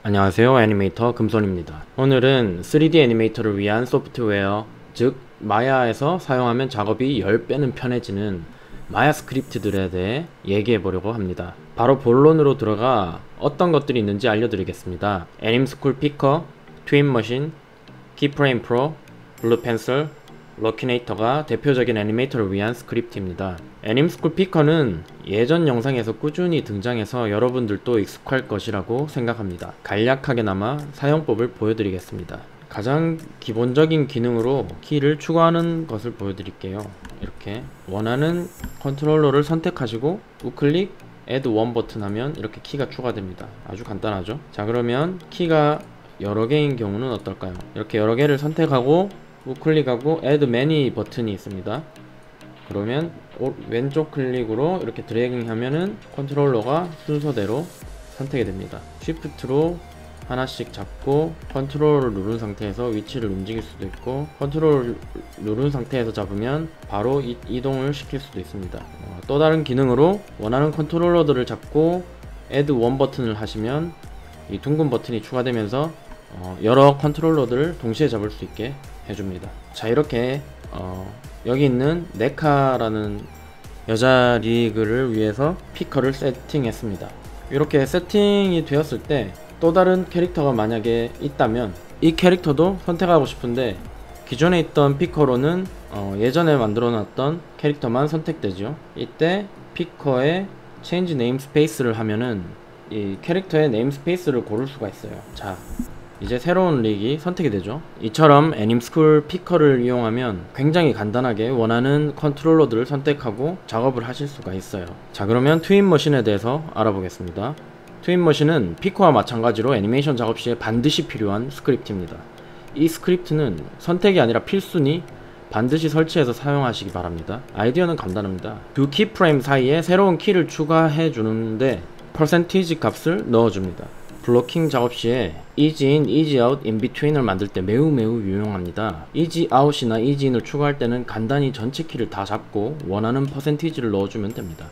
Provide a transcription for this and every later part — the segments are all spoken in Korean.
안녕하세요, 애니메이터 금손입니다. 오늘은 3D 애니메이터를 위한 소프트웨어, 즉 마야에서 사용하면 작업이 10배는 편해지는 마야 스크립트들에 대해 얘기해 보려고 합니다. 바로 본론으로 들어가 어떤 것들이 있는지 알려드리겠습니다. 애님스쿨 피커, 트윈머신, 키프레임 프로, 블루펜슬, 러키네이터가 대표적인 애니메이터를 위한 스크립트입니다. 애님스쿨 피커는 예전 영상에서 꾸준히 등장해서 여러분들도 익숙할 것이라고 생각합니다. 간략하게나마 사용법을 보여드리겠습니다. 가장 기본적인 기능으로 키를 추가하는 것을 보여드릴게요. 이렇게 원하는 컨트롤러를 선택하시고 우클릭 Add One 버튼 하면 이렇게 키가 추가됩니다. 아주 간단하죠? 자, 그러면 키가 여러 개인 경우는 어떨까요? 이렇게 여러 개를 선택하고 우클릭하고 Add Many 버튼이 있습니다. 그러면 왼쪽 클릭으로 이렇게 드래깅 하면은 컨트롤러가 순서대로 선택이 됩니다. 쉬프트로 하나씩 잡고 컨트롤을 누른 상태에서 위치를 움직일 수도 있고, 컨트롤을 누른 상태에서 잡으면 바로 이동을 시킬 수도 있습니다. 또 다른 기능으로 원하는 컨트롤러들을 잡고 Add One 버튼을 하시면 이 둥근 버튼이 추가되면서 여러 컨트롤러들을 동시에 잡을 수 있게 해줍니다. 자, 이렇게 여기 있는 네카라는 여자 리그를 위해서 피커를 세팅했습니다. 이렇게 세팅이 되었을 때 또 다른 캐릭터가 만약에 있다면 이 캐릭터도 선택하고 싶은데 기존에 있던 피커로는 예전에 만들어 놨던 캐릭터만 선택되죠. 이때 피커에 체인지 네임스페이스를 하면은 이 캐릭터의 네임스페이스를 고를 수가 있어요. 자, 이제 새로운 릭이 선택이 되죠. 이처럼 애님스쿨 피커를 이용하면 굉장히 간단하게 원하는 컨트롤러들을 선택하고 작업을 하실 수가 있어요. 자, 그러면 트윈머신에 대해서 알아보겠습니다. 트윈머신은 피커와 마찬가지로 애니메이션 작업 시에 반드시 필요한 스크립트입니다. 이 스크립트는 선택이 아니라 필수니 반드시 설치해서 사용하시기 바랍니다. 아이디어는 간단합니다. 두 키프레임 사이에 새로운 키를 추가해 주는데 퍼센티지 값을 넣어줍니다. 블로킹 작업 시에 easy in, easy out, in between을 만들 때 매우 유용합니다. easy out이나 easy in을 추가할 때는 간단히 전체 키를 다 잡고 원하는 퍼센티지를 넣어주면 됩니다.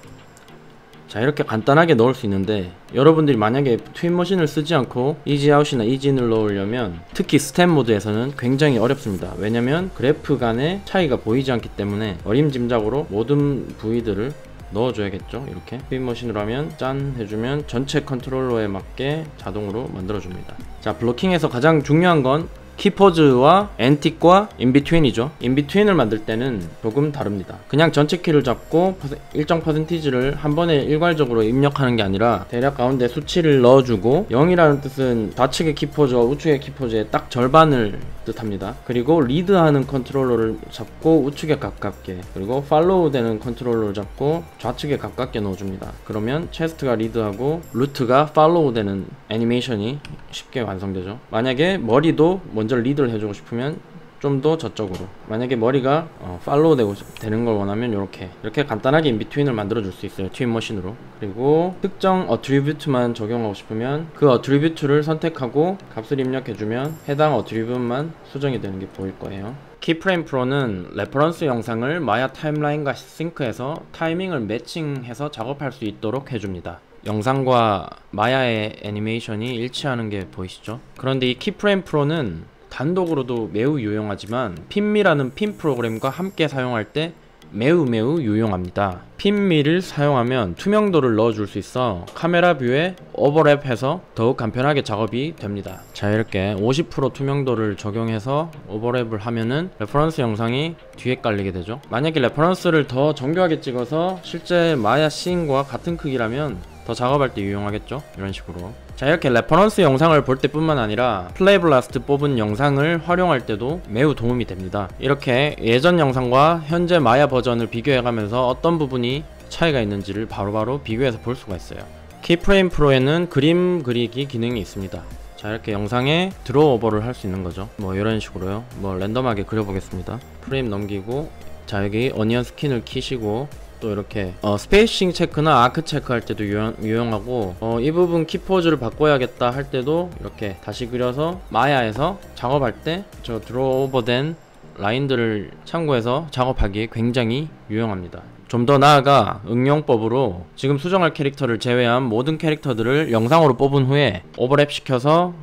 자, 이렇게 간단하게 넣을 수 있는데 여러분들이 만약에 트윈머신을 쓰지 않고 easy out이나 easy in을 넣으려면 특히 스텝 모드에서는 굉장히 어렵습니다. 왜냐면 그래프 간의 차이가 보이지 않기 때문에 어림짐작으로 모든 부위들을 넣어줘야겠죠. 이렇게 트윈머신으로 하면 짠 해주면 전체 컨트롤러에 맞게 자동으로 만들어줍니다. 자, 블로킹에서 가장 중요한 건 키포즈와 엔틱과 인비트윈이죠. 인비트윈을 만들 때는 조금 다릅니다. 그냥 전체 키를 잡고 일정 퍼센티지를 한 번에 일괄적으로 입력하는 게 아니라 대략 가운데 수치를 넣어주고, 0이라는 뜻은 좌측의 키포즈와 우측의 키포즈의 딱 절반을 뜻합니다. 그리고 리드하는 컨트롤러를 잡고 우측에 가깝게, 그리고 팔로우 되는 컨트롤러를 잡고 좌측에 가깝게 넣어줍니다. 그러면 체스트가 리드하고 루트가 팔로우 되는 애니메이션이 쉽게 완성되죠. 만약에 머리도 먼저 리드를 해주고 싶으면 좀 더 저쪽으로, 만약에 머리가 팔로우 되는 걸 원하면 이렇게 간단하게 인비트윈을 만들어 줄 수 있어요, 트윈머신으로. 그리고 특정 어트리뷰트만 적용하고 싶으면 그 어트리뷰트를 선택하고 값을 입력해주면 해당 어트리뷰트만 수정이 되는 게 보일 거예요. 키프레임 프로는 레퍼런스 영상을 마야 타임라인과 싱크해서 타이밍을 매칭해서 작업할 수 있도록 해줍니다. 영상과 마야의 애니메이션이 일치하는 게 보이시죠? 그런데 이 키프레임 프로는 단독으로도 매우 유용하지만 핀미라는 핀 프로그램과 함께 사용할 때 매우 유용합니다. 핀미를 사용하면 투명도를 넣어줄 수 있어 카메라 뷰에 오버랩해서 더욱 간편하게 작업이 됩니다. 자, 이렇게 50% 투명도를 적용해서 오버랩을 하면은 레퍼런스 영상이 뒤에 깔리게 되죠. 만약에 레퍼런스를 더 정교하게 찍어서 실제 마야 씬과 같은 크기라면 더 작업할 때 유용하겠죠? 이런 식으로. 자, 이렇게 레퍼런스 영상을 볼 때뿐만 아니라 플레이블라스트 뽑은 영상을 활용할 때도 매우 도움이 됩니다. 이렇게 예전 영상과 현재 마야 버전을 비교해가면서 어떤 부분이 차이가 있는지를 바로바로 비교해서 볼 수가 있어요. 키프레임 프로에는 그림 그리기 기능이 있습니다. 자, 이렇게 영상에 드로우 오버를 할 수 있는 거죠. 뭐 이런 식으로요. 뭐 랜덤하게 그려보겠습니다. 프레임 넘기고, 자, 여기 어니언 스킨을 키시고, 또 이렇게 스페이싱 체크나 아크 체크 할 때도 유용하고, 이 부분 키포즈를 바꿔야겠다 할 때도 이렇게 다시 그려서 마야에서 작업할 때 저 드로우 오버된 라인들을 참고해서 작업하기에 굉장히 유용합니다. 좀 더 나아가 응용법으로 지금 수정할 캐릭터를 제외한 모든 캐릭터들을 영상으로 뽑은 후에 오버랩 시켜서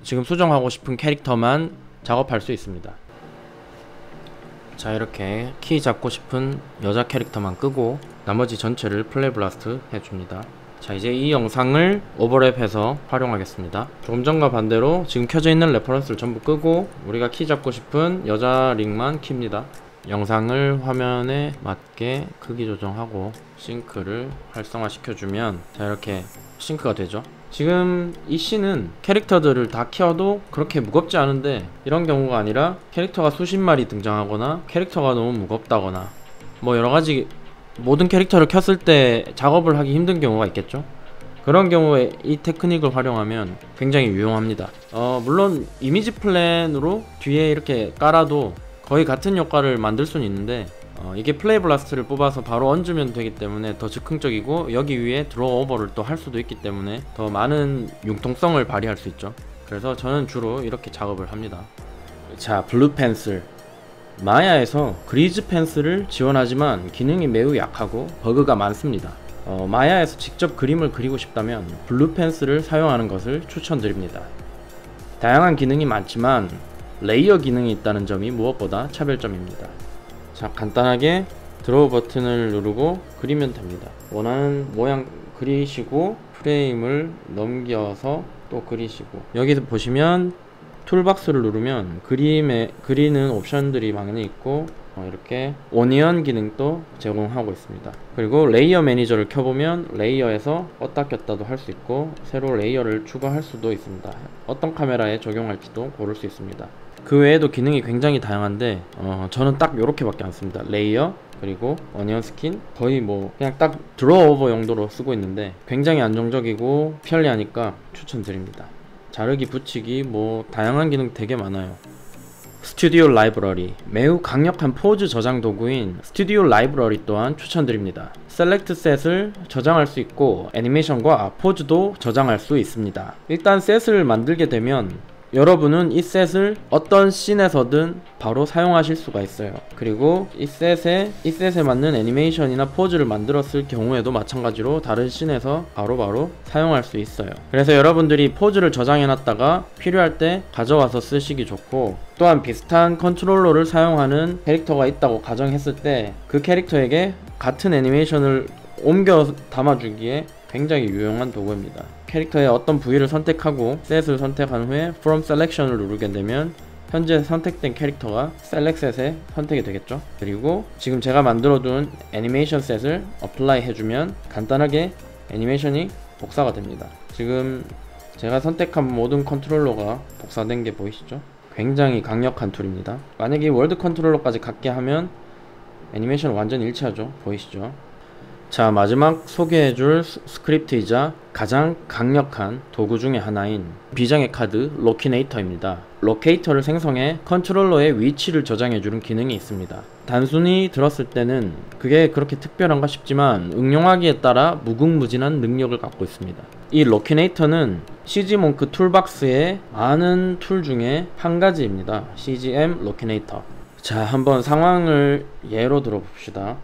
지금 수정하고 싶은 캐릭터만 작업할 수 있습니다. 자, 이렇게 키 잡고 싶은 여자 캐릭터만 끄고 나머지 전체를 플레이 블라스트 해줍니다. 자, 이제 이 영상을 오버랩해서 활용하겠습니다. 조금 전과 반대로 지금 켜져 있는 레퍼런스를 전부 끄고 우리가 키 잡고 싶은 여자 링만 킵니다. 영상을 화면에 맞게 크기 조정하고 싱크를 활성화 시켜주면 자, 이렇게 싱크가 되죠. 지금 이 씬은 캐릭터들을 다 키워도 그렇게 무겁지 않은데 이런 경우가 아니라 캐릭터가 수십 마리 등장하거나 캐릭터가 너무 무겁다거나 뭐 여러가지 모든 캐릭터를 켰을 때 작업을 하기 힘든 경우가 있겠죠. 그런 경우에 이 테크닉을 활용하면 굉장히 유용합니다. 물론 이미지 플랜으로 뒤에 이렇게 깔아도 거의 같은 효과를 만들 수는 있는데 이게 플레이 블라스트를 뽑아서 바로 얹으면 되기 때문에 더 즉흥적이고 여기 위에 드로우 오버를 또 할 수도 있기 때문에 더 많은 융통성을 발휘할 수 있죠. 그래서 저는 주로 이렇게 작업을 합니다. 자, 블루 펜슬. 마야에서 그리즈 펜슬을 지원하지만 기능이 매우 약하고 버그가 많습니다. 마야에서 직접 그림을 그리고 싶다면 블루 펜슬을 사용하는 것을 추천드립니다. 다양한 기능이 많지만 레이어 기능이 있다는 점이 무엇보다 차별점입니다. 자, 간단하게 드로우 버튼을 누르고 그리면 됩니다. 원하는 모양 그리시고 프레임을 넘겨서 또 그리시고 여기서 보시면 툴박스를 누르면 그리는 옵션들이 많이 있고 이렇게 오니언 기능도 제공하고 있습니다. 그리고 레이어 매니저를 켜보면 레이어에서 껐다 켰다도 할 수 있고 새로 레이어를 추가할 수도 있습니다. 어떤 카메라에 적용할지도 고를 수 있습니다. 그 외에도 기능이 굉장히 다양한데 저는 딱 요렇게밖에 안 씁니다. 레이어 그리고 어니언 스킨 거의 뭐 그냥 딱 드로우 오버 용도로 쓰고 있는데 굉장히 안정적이고 편리하니까 추천드립니다. 자르기 붙이기 뭐 다양한 기능 되게 많아요. 스튜디오 라이브러리, 매우 강력한 포즈 저장 도구인 스튜디오 라이브러리 또한 추천드립니다. 셀렉트 셋을 저장할 수 있고 애니메이션과 포즈도 저장할 수 있습니다. 일단 셋을 만들게 되면 여러분은 이 셋을 어떤 씬에서든 바로 사용하실 수가 있어요. 그리고 이 셋에 맞는 애니메이션이나 포즈를 만들었을 경우에도 마찬가지로 다른 씬에서 바로바로 사용할 수 있어요. 그래서 여러분들이 포즈를 저장해 놨다가 필요할 때 가져와서 쓰시기 좋고, 또한 비슷한 컨트롤러를 사용하는 캐릭터가 있다고 가정했을 때 그 캐릭터에게 같은 애니메이션을 옮겨 담아주기에 굉장히 유용한 도구입니다. 캐릭터의 어떤 부위를 선택하고 셋을 선택한 후에 From Selection을 누르게 되면 현재 선택된 캐릭터가 셀렉 셋에 선택이 되겠죠. 그리고 지금 제가 만들어둔 애니메이션 셋을 어플라이 해주면 간단하게 애니메이션이 복사가 됩니다. 지금 제가 선택한 모든 컨트롤러가 복사된 게 보이시죠? 굉장히 강력한 툴입니다. 만약에 월드 컨트롤러까지 갖게 하면 애니메이션 완전 일치하죠. 보이시죠? 자, 마지막 소개해줄 스크립트이자 가장 강력한 도구 중에 하나인 비장의 카드 로키네이터입니다. 로케이터를 생성해 컨트롤러의 위치를 저장해주는 기능이 있습니다. 단순히 들었을 때는 그게 그렇게 특별한가 싶지만 응용하기에 따라 무궁무진한 능력을 갖고 있습니다. 이 로키네이터는 CG몽크 툴박스의 많은 툴 중에 한 가지입니다. CGM 로키네이터. 자, 한번 상황을 예로 들어봅시다.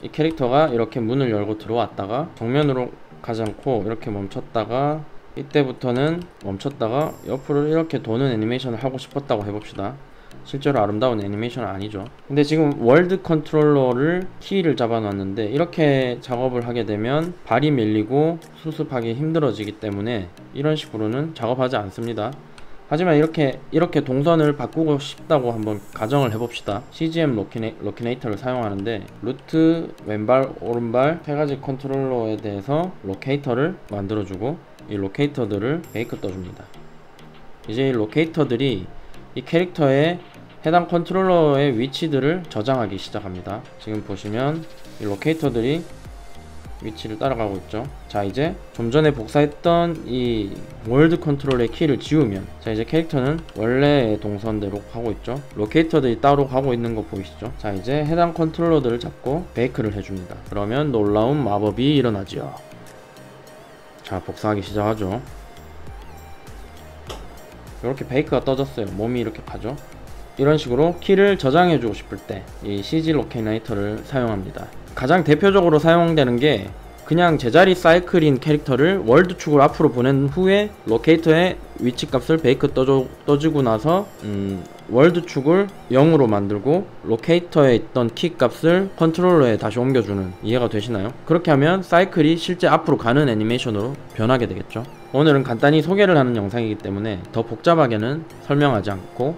이 캐릭터가 이렇게 문을 열고 들어왔다가 정면으로 가지 않고 이렇게 멈췄다가 이때부터는 멈췄다가 옆으로 이렇게 도는 애니메이션을 하고 싶었다고 해봅시다. 실제로 아름다운 애니메이션은 아니죠. 근데 지금 월드 컨트롤러를 키를 잡아놨는데 이렇게 작업을 하게 되면 발이 밀리고 수습하기 힘들어지기 때문에 이런 식으로는 작업하지 않습니다. 하지만 이렇게 동선을 바꾸고 싶다고 한번 가정을 해봅시다. CGM 로키네이터를 사용하는데 루트, 왼발, 오른발 세 가지 컨트롤러에 대해서 로케이터를 만들어주고 이 로케이터들을 베이크 떠줍니다. 이제 이 로케이터들이 이 캐릭터의 해당 컨트롤러의 위치들을 저장하기 시작합니다. 지금 보시면 이 로케이터들이 위치를 따라가고 있죠. 자, 이제 좀 전에 복사했던 이 월드 컨트롤의 키를 지우면 자, 이제 캐릭터는 원래의 동선대로 가고 있죠. 로케이터들이 따로 가고 있는 거 보이시죠? 자, 이제 해당 컨트롤러들을 잡고 베이크를 해줍니다. 그러면 놀라운 마법이 일어나죠. 자, 복사하기 시작하죠. 이렇게 베이크가 떠졌어요. 몸이 이렇게 가죠. 이런 식으로 키를 저장해주고 싶을 때 이 CG 로케이터를 사용합니다. 가장 대표적으로 사용되는 게 그냥 제자리 사이클인 캐릭터를 월드 축으로 앞으로 보낸 후에 로케이터의 위치값을 베이크 떠주고 나서 월드 축을 0으로 만들고 로케이터에 있던 키 값을 컨트롤러에 다시 옮겨주는, 이해가 되시나요? 그렇게 하면 사이클이 실제 앞으로 가는 애니메이션으로 변하게 되겠죠. 오늘은 간단히 소개를 하는 영상이기 때문에 더 복잡하게는 설명하지 않고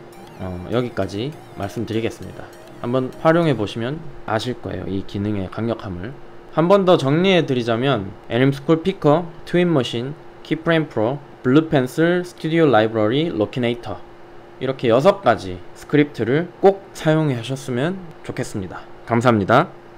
여기까지 말씀드리겠습니다. 한번 활용해 보시면 아실 거예요, 이 기능의 강력함을. 한 번 더 정리해 드리자면 애님스쿨 피커, 트윈머신, 키프레임 프로, 블루펜슬, 스튜디오 라이브러리, 로키네이터, 이렇게 6가지 스크립트를 꼭 사용해 하셨으면 좋겠습니다. 감사합니다.